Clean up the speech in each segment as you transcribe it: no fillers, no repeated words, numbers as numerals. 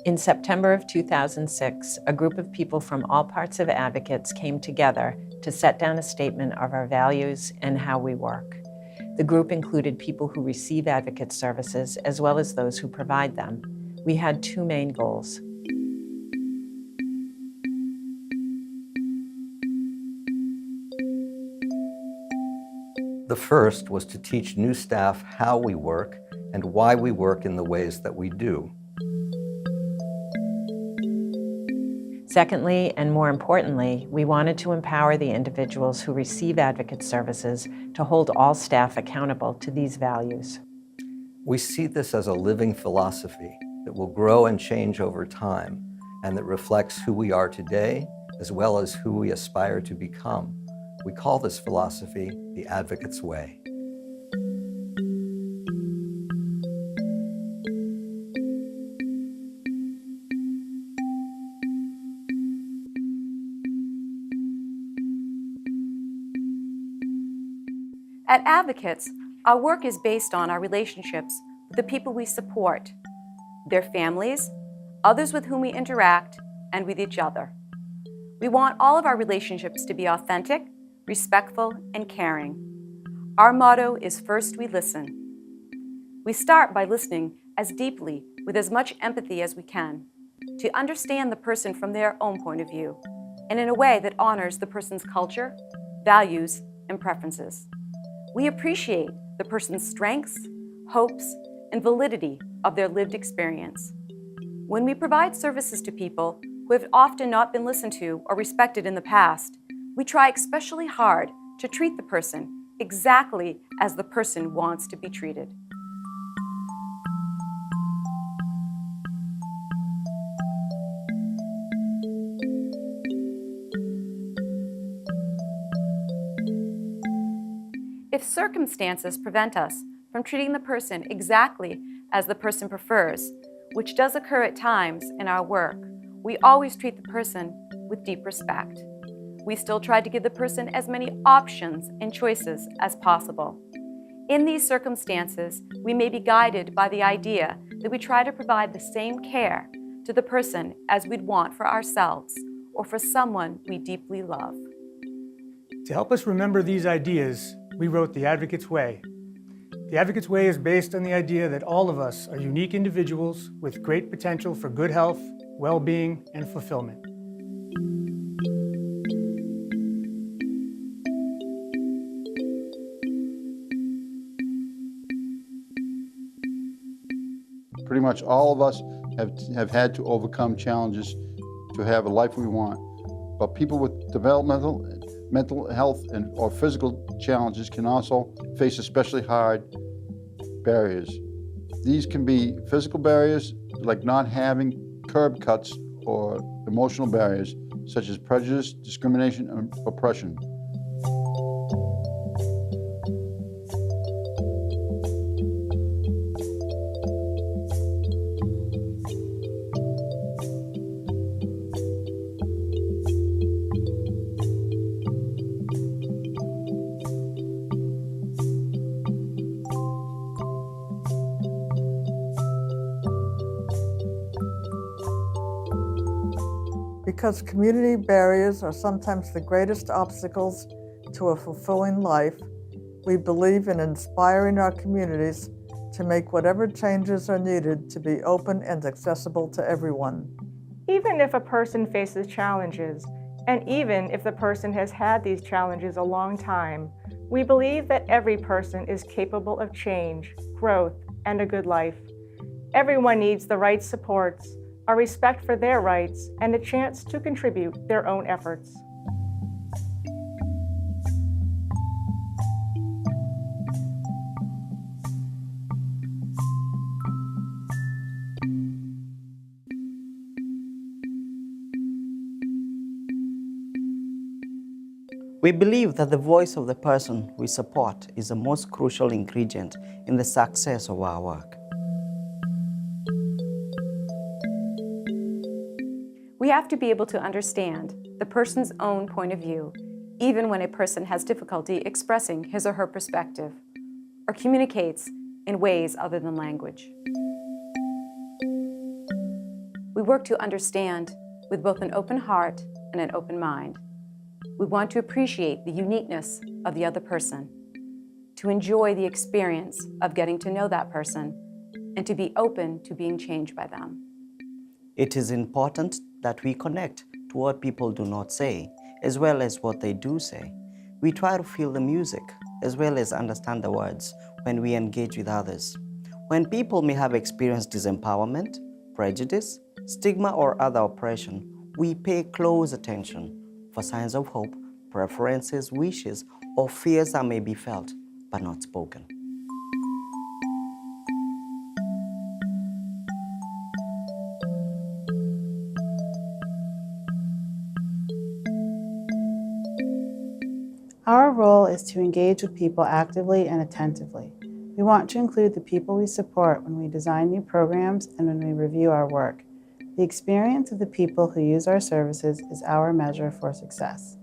In September of 2006, a group of people from all parts of Advocates came together to set down a statement of our values and how we work. The group included people who receive Advocate services as well as those who provide them. We had two main goals. The first was to teach new staff how we work and why we work in the ways that we do. Secondly, and more importantly, we wanted to empower the individuals who receive Advocate services to hold all staff accountable to these values. We see this as a living philosophy that will grow and change over time and that reflects who we are today as well as who we aspire to become. We call this philosophy the Advocate's Way. At Advocates, our work is based on our relationships with the people we support, their families, others with whom we interact, and with each other. We want all of our relationships to be authentic, respectful, and caring. Our motto is first we listen. We start by listening as deeply with as much empathy as we can to understand the person from their own point of view and in a way that honors the person's culture, values, and preferences. We appreciate the person's strengths, hopes, and validity of their lived experience. When we provide services to people who have often not been listened to or respected in the past, we try especially hard to treat the person exactly as the person wants to be treated. If circumstances prevent us from treating the person exactly as the person prefers, which does occur at times in our work, we always treat the person with deep respect. We still try to give the person as many options and choices as possible. In these circumstances, we may be guided by the idea that we try to provide the same care to the person as we'd want for ourselves or for someone we deeply love. To help us remember these ideas, we wrote The Advocate's Way. The Advocate's Way is based on the idea that all of us are unique individuals with great potential for good health, well-being, and fulfillment. Pretty much all of us have had to overcome challenges to have a life we want. But people with developmental, mental health, or physical challenges can also face especially hard barriers. These can be physical barriers, like not having curb cuts, or emotional barriers, such as prejudice, discrimination, and oppression. Because community barriers are sometimes the greatest obstacles to a fulfilling life, we believe in inspiring our communities to make whatever changes are needed to be open and accessible to everyone. Even if a person faces challenges, and even if the person has had these challenges a long time, we believe that every person is capable of change, growth, and a good life. Everyone needs the right supports, a respect for their rights, and a chance to contribute their own efforts. We believe that the voice of the person we support is the most crucial ingredient in the success of our work. We have to be able to understand the person's own point of view, even when a person has difficulty expressing his or her perspective, or communicates in ways other than language. We We work to understand with both an open heart and an open mind. We want to appreciate the uniqueness of the other person, to enjoy the experience of getting to know that person, and to be open to being changed by them. It is important that we connect to what people do not say, as well as what they do say. We try to feel the music, as well as understand the words when we engage with others. When people may have experienced disempowerment, prejudice, stigma, or other oppression, we pay close attention for signs of hope, preferences, wishes, or fears that may be felt but not spoken. Our role is to engage with people actively and attentively. We want to include the people we support when we design new programs and when we review our work. The experience of the people who use our services is our measure for success.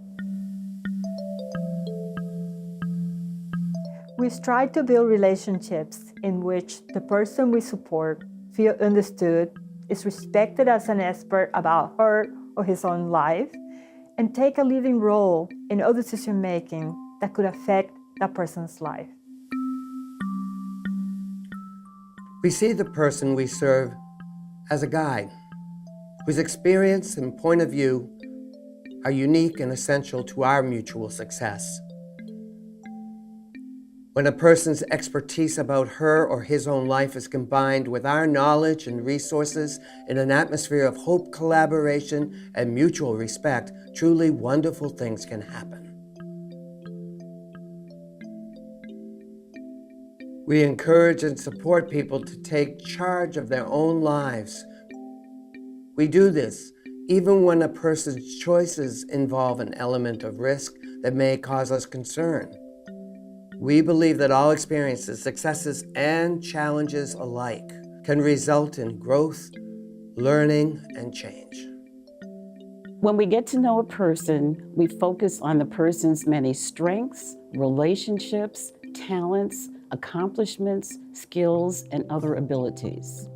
We strive to build relationships in which the person we support feels understood, is respected as an expert about her or his own life, and take a leading role in all decision-making that could affect that person's life. We see the person we serve as a guide, whose experience and point of view are unique and essential to our mutual success. When a person's expertise about her or his own life is combined with our knowledge and resources in an atmosphere of hope, collaboration, and mutual respect, truly wonderful things can happen. We encourage and support people to take charge of their own lives. We do this even when a person's choices involve an element of risk that may cause us concern. We believe that all experiences, successes, and challenges alike can result in growth, learning, and change. When we get to know a person, we focus on the person's many strengths, relationships, talents, accomplishments, skills, and other abilities.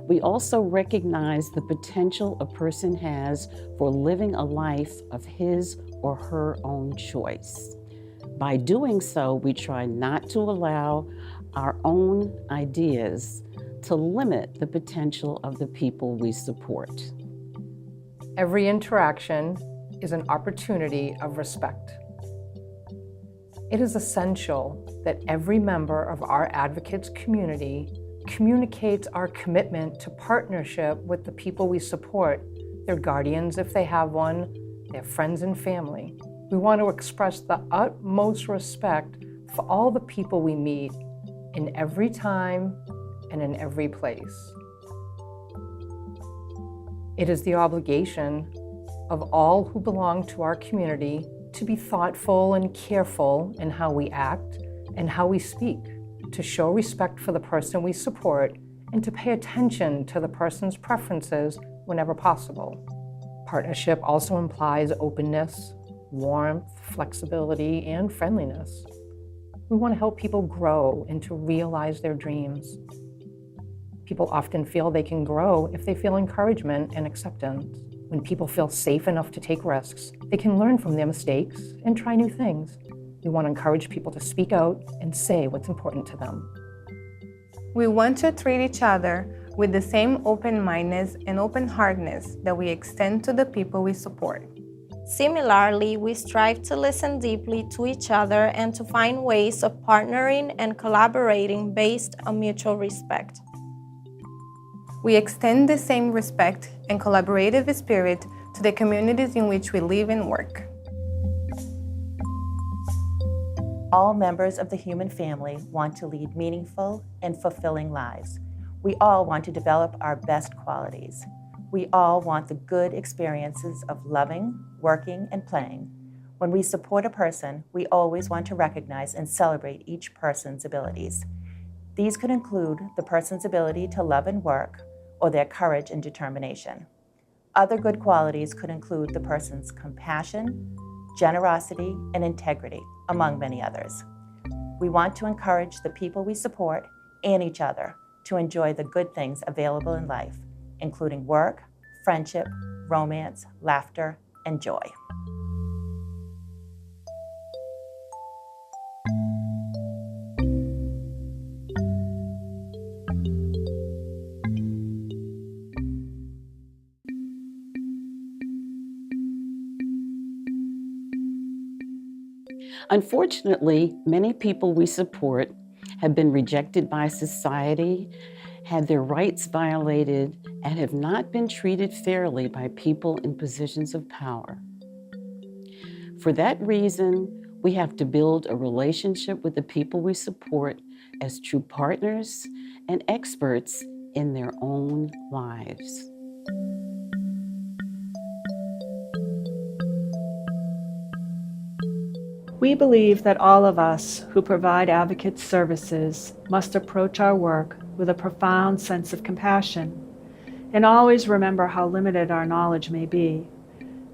We also recognize the potential a person has for living a life of his or her own choice. By doing so, we try not to allow our own ideas to limit the potential of the people we support. Every interaction is an opportunity of respect. It is essential that every member of our advocates community communicates our commitment to partnership with the people we support, their guardians if they have one, their friends and family. We want to express the utmost respect for all the people we meet in every time and in every place. It is the obligation of all who belong to our community to be thoughtful and careful in how we act and how we speak, to show respect for the person we support, and to pay attention to the person's preferences whenever possible. Partnership also implies openness, warmth, flexibility, and friendliness. We want to help people grow and to realize their dreams. People often feel they can grow if they feel encouragement and acceptance. When people feel safe enough to take risks, they can learn from their mistakes and try new things. We want to encourage people to speak out and say what's important to them. We want to treat each other with the same open-mindedness and open-heartedness that we extend to the people we support. Similarly, we strive to listen deeply to each other and to find ways of partnering and collaborating based on mutual respect. We extend the same respect and collaborative spirit to the communities in which we live and work. All members of the human family want to lead meaningful and fulfilling lives. We all want to develop our best qualities. We all want the good experiences of loving, working, and playing. When we support a person, we always want to recognize and celebrate each person's abilities. These could include the person's ability to love and work, or their courage and determination. Other good qualities could include the person's compassion, generosity, and integrity, among many others. We want to encourage the people we support and each other to enjoy the good things available in life, including work, friendship, romance, laughter, and joy. Unfortunately, many people we support have been rejected by society, had their rights violated, and have not been treated fairly by people in positions of power. For that reason, we have to build a relationship with the people we support as true partners and experts in their own lives. We believe that all of us who provide advocate services must approach our work with a profound sense of compassion and always remember how limited our knowledge may be.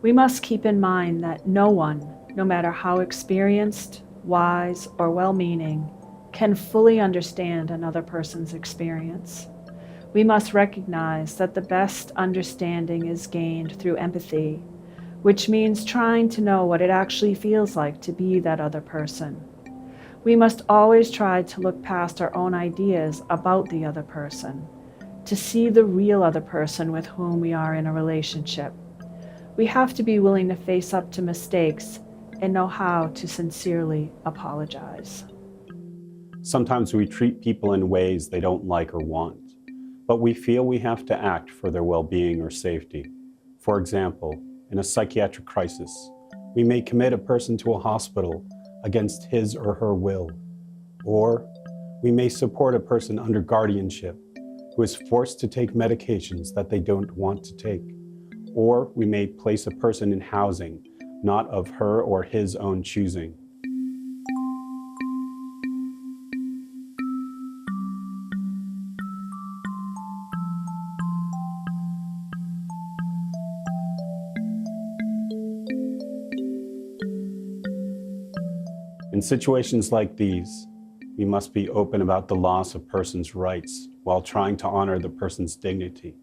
We must keep in mind that no one, no matter how experienced, wise, or well-meaning, can fully understand another person's experience. We must recognize that the best understanding is gained through empathy, which means trying to know what it actually feels like to be that other person. We must always try to look past our own ideas about the other person, to see the real other person with whom we are in a relationship. We have to be willing to face up to mistakes and know how to sincerely apologize. Sometimes we treat people in ways they don't like or want, but we feel we have to act for their well-being or safety. For example, in a psychiatric crisis, we may commit a person to a hospital against his or her will. Or we may support a person under guardianship who is forced to take medications that they don't want to take. Or we may place a person in housing, not of her or his own choosing. In situations like these, we must be open about the loss of persons' rights while trying to honor the person's dignity.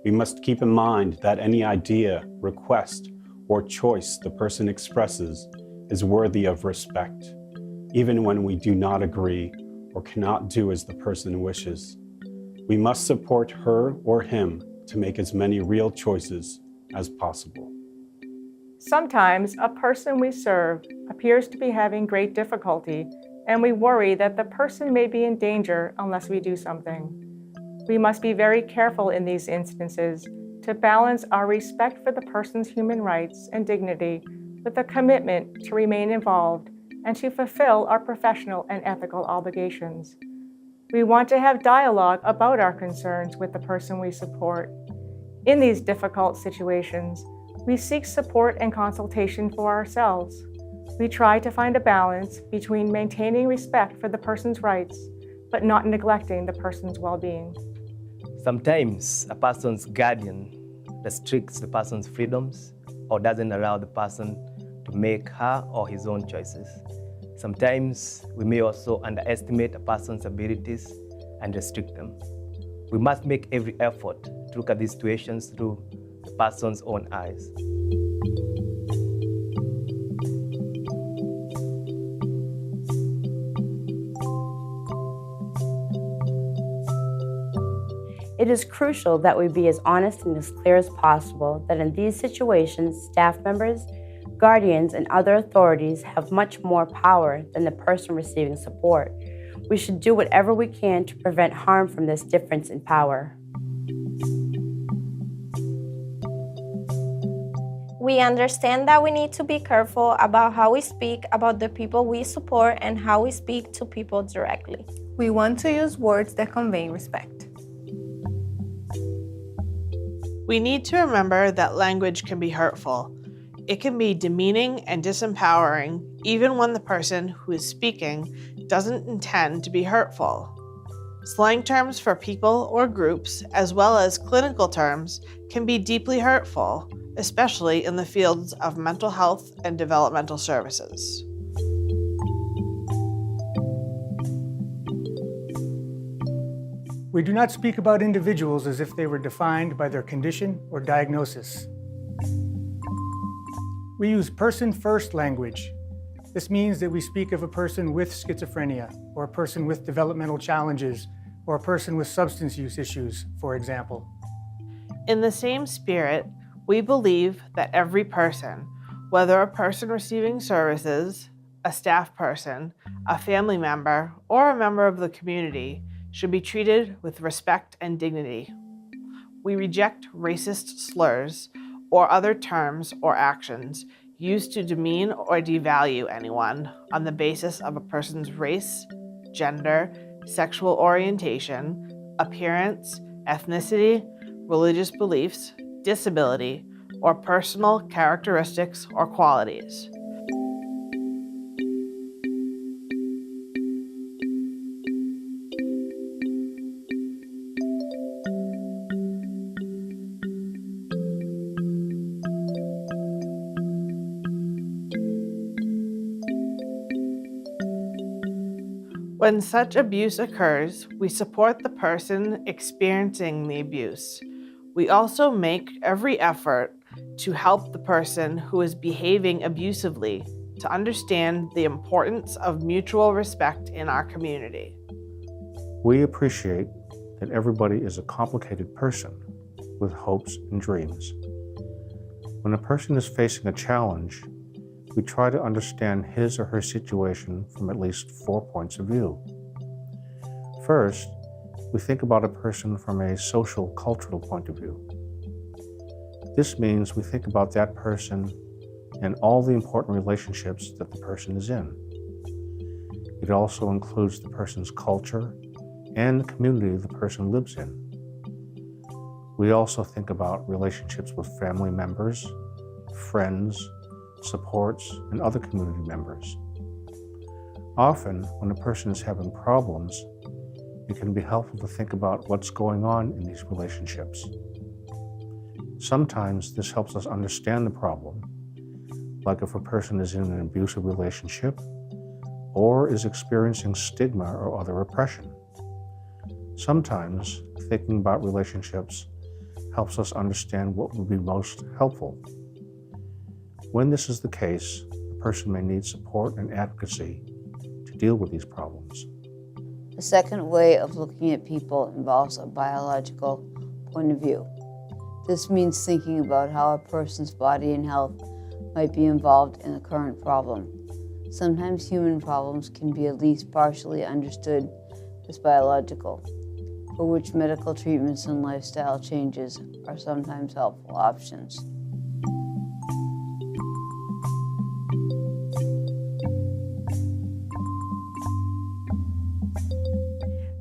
We must keep in mind that any idea, request, or choice the person expresses is worthy of respect, even when we do not agree or cannot do as the person wishes. We must support her or him to make as many real choices as possible. Sometimes a person we serve appears to be having great difficulty, and we worry that the person may be in danger unless we do something. We must be very careful in these instances to balance our respect for the person's human rights and dignity with a commitment to remain involved and to fulfill our professional and ethical obligations. We want to have dialogue about our concerns with the person we support. In these difficult situations, we seek support and consultation for ourselves. We try to find a balance between maintaining respect for the person's rights, but not neglecting the person's well-being. Sometimes a person's guardian restricts the person's freedoms or doesn't allow the person to make her or his own choices. Sometimes we may also underestimate a person's abilities and restrict them. We must make every effort to look at these situations through the person's own eyes. It is crucial that we be as honest and as clear as possible that in these situations, staff members, guardians, and other authorities have much more power than the person receiving support. We should do whatever we can to prevent harm from this difference in power. We understand that we need to be careful about how we speak about the people we support and how we speak to people directly. We want to use words that convey respect. We need to remember that language can be hurtful. It can be demeaning and disempowering, even when the person who is speaking doesn't intend to be hurtful. Slang terms for people or groups, as well as clinical terms, can be deeply hurtful, especially in the fields of mental health and developmental services. We do not speak about individuals as if they were defined by their condition or diagnosis. We use person-first language. This means that we speak of a person with schizophrenia, or a person with developmental challenges, or a person with substance use issues, for example. In the same spirit, we believe that every person, whether a person receiving services, a staff person, a family member, or a member of the community, should be treated with respect and dignity. We reject racist slurs or other terms or actions used to demean or devalue anyone on the basis of a person's race, gender, sexual orientation, appearance, ethnicity, religious beliefs, disability, or personal characteristics or qualities. When such abuse occurs, we support the person experiencing the abuse. We also make every effort to help the person who is behaving abusively to understand the importance of mutual respect in our community. We appreciate that everybody is a complicated person with hopes and dreams. When a person is facing a challenge, we try to understand his or her situation from at least 4 points of view. First, we think about a person from a social, cultural point of view. This means we think about that person and all the important relationships that the person is in. It also includes the person's culture and the community the person lives in. We also think about relationships with family members, friends, supports, and other community members. Often, when a person is having problems, it can be helpful to think about what's going on in these relationships. Sometimes this helps us understand the problem, like if a person is in an abusive relationship or is experiencing stigma or other oppression. Sometimes thinking about relationships helps us understand what would be most helpful. When this is the case, the person may need support and advocacy to deal with these problems. The second way of looking at people involves a biological point of view. This means thinking about how a person's body and health might be involved in the current problem. Sometimes human problems can be at least partially understood as biological, for which medical treatments and lifestyle changes are sometimes helpful options.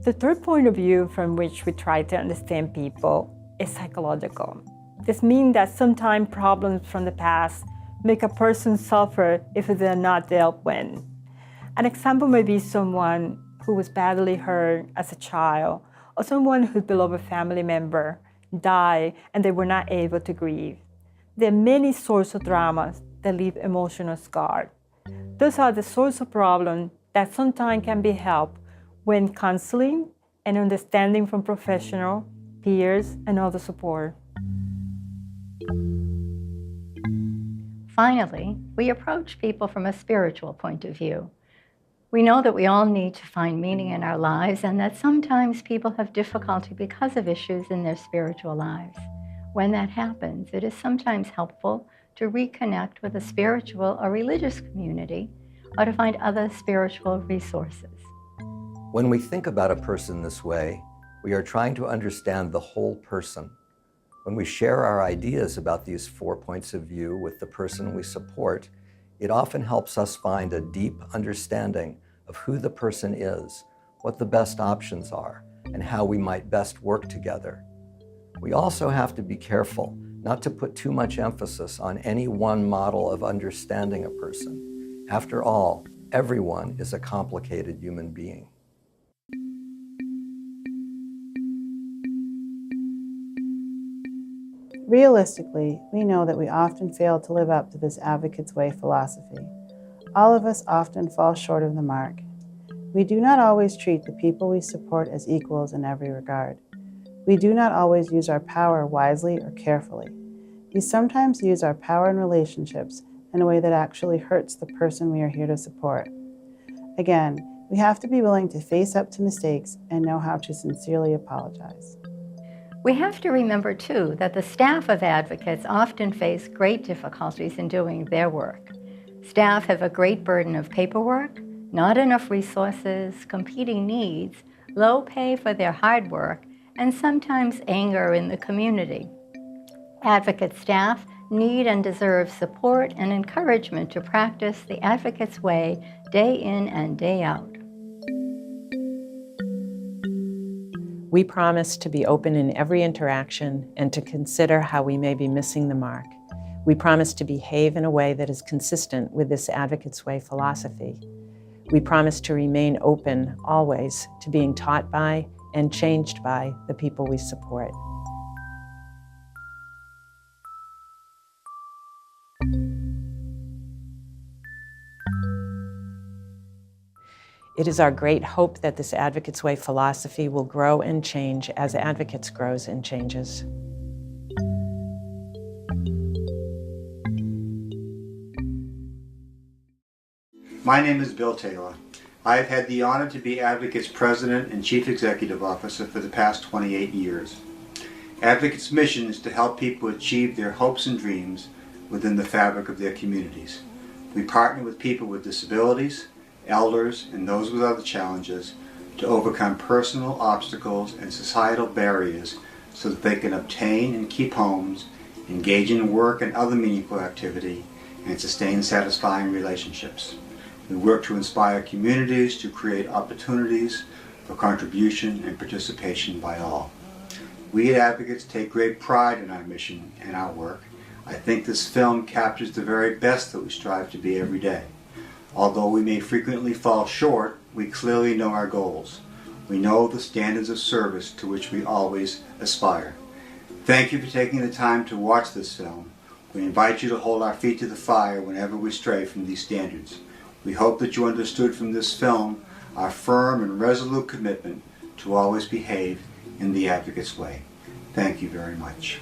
The third point of view from which we try to understand people is psychological. This means that sometimes problems from the past make a person suffer if they're not dealt with. An example may be someone who was badly hurt as a child, or someone whose beloved family member died and they were not able to grieve. There are many sorts of dramas that leave emotional scars. Those are the sorts of problems that sometimes can be helped when counseling and understanding from professionals, peers, and other support. Finally, we approach people from a spiritual point of view. We know that we all need to find meaning in our lives and that sometimes people have difficulty because of issues in their spiritual lives. When that happens, it is sometimes helpful to reconnect with a spiritual or religious community or to find other spiritual resources. When we think about a person this way, we are trying to understand the whole person. When we share our ideas about these 4 points of view with the person we support, it often helps us find a deep understanding of who the person is, what the best options are, and how we might best work together. We also have to be careful not to put too much emphasis on any one model of understanding a person. After all, everyone is a complicated human being. Realistically, we know that we often fail to live up to this Advocate's Way philosophy. All of us often fall short of the mark. We do not always treat the people we support as equals in every regard. We do not always use our power wisely or carefully. We sometimes use our power in relationships in a way that actually hurts the person we are here to support. Again, we have to be willing to face up to mistakes and know how to sincerely apologize. We have to remember, too, that the staff of advocates often face great difficulties in doing their work. Staff have a great burden of paperwork, not enough resources, competing needs, low pay for their hard work, and sometimes anger in the community. Advocate staff need and deserve support and encouragement to practice the Advocate's Way day in and day out. We promise to be open in every interaction and to consider how we may be missing the mark. We promise to behave in a way that is consistent with this Advocate's Way philosophy. We promise to remain open always to being taught by and changed by the people we support. It is our great hope that this Advocate's Way philosophy will grow and change as Advocates grows and changes. My name is Bill Taylor. I have had the honor to be Advocate's President and Chief Executive Officer for the past 28 years. Advocate's mission is to help people achieve their hopes and dreams within the fabric of their communities. We partner with people with disabilities, elders, and those with other challenges to overcome personal obstacles and societal barriers so that they can obtain and keep homes, engage in work and other meaningful activity, and sustain satisfying relationships. We work to inspire communities to create opportunities for contribution and participation by all. We at Advocates take great pride in our mission and our work. I think this film captures the very best that we strive to be every day. Although we may frequently fall short, we clearly know our goals. We know the standards of service to which we always aspire. Thank you for taking the time to watch this film. We invite you to hold our feet to the fire whenever we stray from these standards. We hope that you understood from this film our firm and resolute commitment to always behave in the Advocate's Way. Thank you very much.